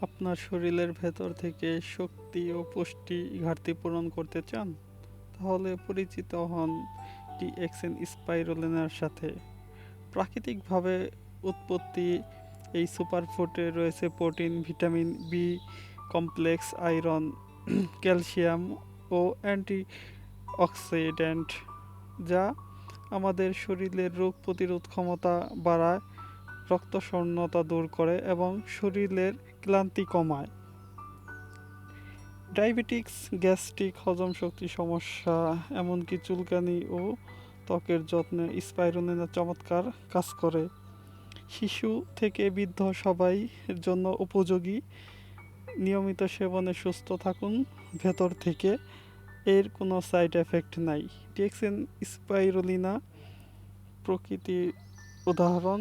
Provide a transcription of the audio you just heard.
আপনার শরীরের ভেতর থেকে শক্তি ও পুষ্টি ঘাটতি পূরণ করতে চান? তাহলে পরিচিত হন টিএক্সএন স্পাইরুলিনার সাথে। প্রাকৃতিকভাবে উৎপত্তি এই সুপারফুডে রয়েছে protein, vitamin B complex, iron, calcium ও অ্যান্টিঅক্সিডেন্ট, যা আমাদের শরীরের রোগ প্রতিরোধ ক্ষমতা বাড়ায়, রক্ত শূন্যতা দূর করে এবং শরীরের ক্লান্তি কমায়। ডায়াবেটিক্স, গ্যাস্ট্রিক, হজম শক্তি সমস্যা, এমনকি চুলকানি ও ত্বকের যত্নে স্পাইরুলিনা চমৎকার কাজ করে। শিশু থেকে বৃদ্ধ সবাই এর জন্য উপযোগী। নিয়মিত সেবনে সুস্থ থাকুন ভেতর থেকে। এর কোনো সাইড এফেক্ট নাই। টিএক্সএন স্পাইরুলিনা প্রকৃতির উদাহরণ,